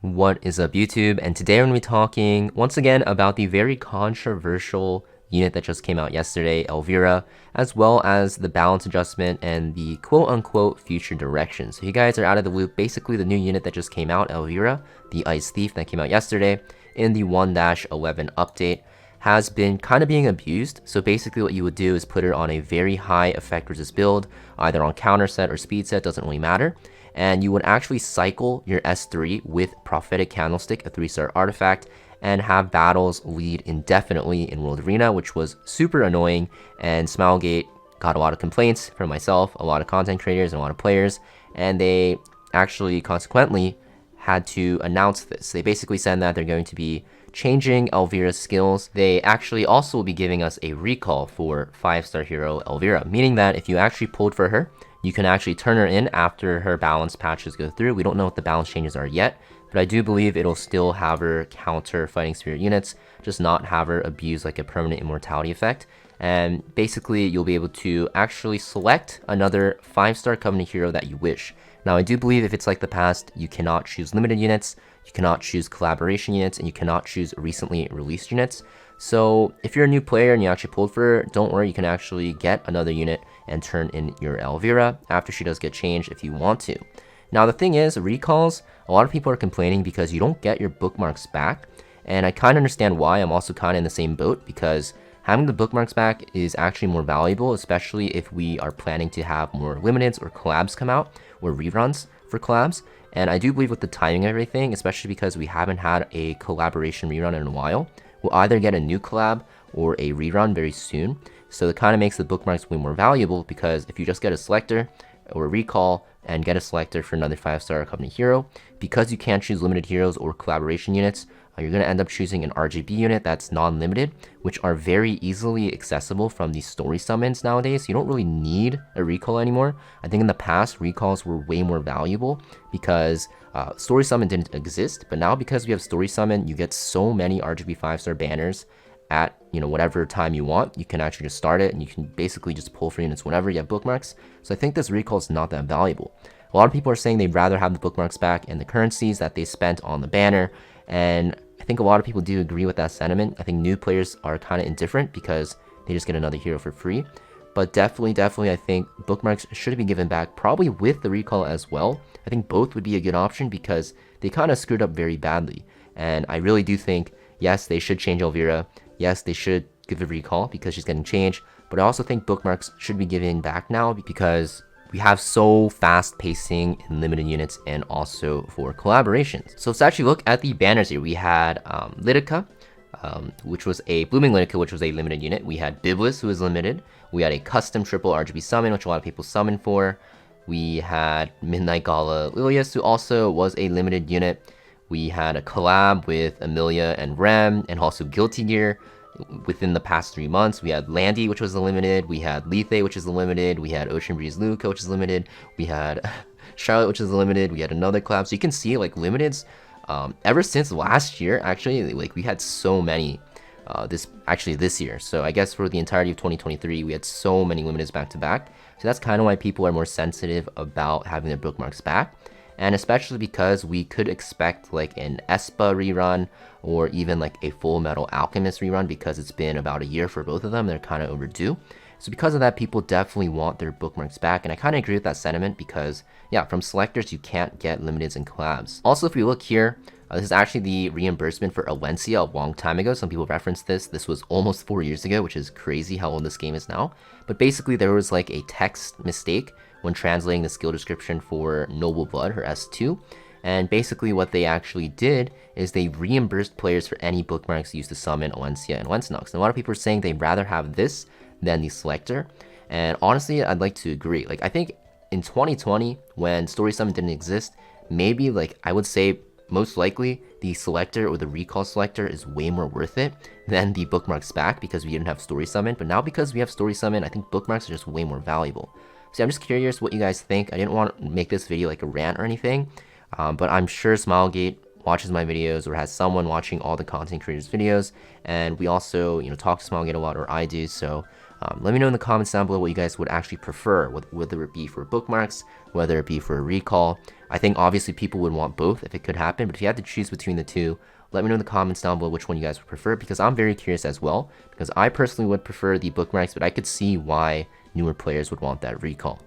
What is up, YouTube? And today I'm going to be talking once again about the very controversial unit that just came out yesterday, Elvira, as well as the balance adjustment and the quote-unquote future direction. So you guys are out of the loop. Basically, the new unit that just came out, Elvira, the Ice Thief that came out yesterday in the 1-11 update, has been kind of being abused. So basically what you would do is put it on a very high effect resist build, either on counter set or speed set, doesn't really matter. And you would actually cycle your S3 with Prophetic Candlestick, a 3-star artifact, and have battles lead indefinitely in World Arena, which was super annoying. And SMILEGATE got a lot of complaints from myself, a lot of content creators, and a lot of players, and they actually consequently had to announce this. They basically said that they're going to be changing Elvira's skills. They actually also will be giving us a recall for 5-star hero Elvira, meaning that if you actually pulled for her, you can actually turn her in after her balance patches go through. We don't know what the balance changes are yet, but I do believe it'll still have her counter fighting spirit units, just not have her abuse like a permanent immortality effect. And basically, you'll be able to actually select another 5-star Covenant hero that you wish. Now, I do believe if it's like the past, you cannot choose limited units, you cannot choose collaboration units, and you cannot choose recently released units. So if you're a new player and you actually pulled for her, don't worry, you can actually get another unit and turn in your Elvira after she does get changed if you want to. Now the thing is, recalls, a lot of people are complaining because you don't get your bookmarks back, and I kind of understand why. I'm also kind of in the same boat because having the bookmarks back is actually more valuable, especially if we are planning to have more limiteds or collabs come out, or reruns for collabs. And I do believe with the timing of everything, especially because we haven't had a collaboration rerun in a while, we'll either get a new collab or a rerun very soon. So it kind of makes the bookmarks way more valuable, because if you just get a selector or a recall and get a selector for another 5-star Covenant hero, because you can't choose limited heroes or collaboration units, you're going to end up choosing an RGB unit that's non-limited, which are very easily accessible from these story summons nowadays. You don't really need a recall anymore. I think in the past, recalls were way more valuable because story summon didn't exist, but now because we have story summon, you get so many RGB 5-star banners at whatever time you want. You can actually just start it and you can basically just pull for units whenever you have bookmarks. So I think this recall is not that valuable. A lot of people are saying they'd rather have the bookmarks back and the currencies that they spent on the banner, and I think a lot of people do agree with that sentiment. I think new players are kind of indifferent because they just get another hero for free. But definitely, I think bookmarks should be given back, probably with the recall as well. I think both would be a good option because they kind of screwed up very badly. And I really do think, yes, they should change Elvira. Yes, they should give a recall because she's getting changed. But I also think bookmarks should be given back now because we have so fast pacing in limited units and also for collaborations. So let's actually look at the banners here. We had Lidica, which was a Blooming Lidica, which was a limited unit. We had Biblis, who is limited. We had a custom triple RGB summon, which a lot of people summon for. We had Midnight Gala Lilius, who also was a limited unit. We had a collab with Amelia and Rem, and also Guilty Gear. Within the past 3 months, we had Landy, which was the limited. We had Lethe, which is the limited. We had Ocean Breeze Luca, which is limited. We had Charlotte, which is the limited. We had another collab. So you can see like limiteds ever since last year. Actually, like we had so many this year. So I guess for the entirety of 2023, we had so many limiteds back to back. So that's kind of why people are more sensitive about having their bookmarks back. And especially because we could expect like an Espa rerun or even like a Full Metal Alchemist rerun, because it's been about a year for both of them. They're kind of overdue. So because of that, people definitely want their bookmarks back. And I kind of agree with that sentiment because, yeah, from selectors, you can't get limiteds and collabs. Also, if we look here, this is actually the reimbursement for Alencia a long time ago. Some people reference this. This was almost 4 years ago, which is crazy how old this game is now. But basically, there was like a text mistake when translating the skill description for Noble Blood, her S2. And basically what they actually did is they reimbursed players for any bookmarks used to summon Alencia and Lennox. And a lot of people are saying they'd rather have this than the selector. And honestly, I'd like to agree. Like, I think in 2020, when story summon didn't exist, maybe like I would say most likely the selector or the recall selector is way more worth it than the bookmarks back, because we didn't have story summon. But now because we have story summon, I think bookmarks are just way more valuable. So I'm just curious what you guys think. I didn't want to make this video like a rant or anything, but I'm sure SMILEGATE watches my videos or has someone watching all the content creators videos, and we also talk to SMILEGATE a lot, or I do. So Let me know in the comments down below what you guys would actually prefer, whether it be for bookmarks, whether it be for a recall. I think obviously people would want both if it could happen, but if you had to choose between the two, let me know in the comments down below which one you guys would prefer, because I'm very curious as well, because I personally would prefer the bookmarks, but I could see why newer players would want that recall.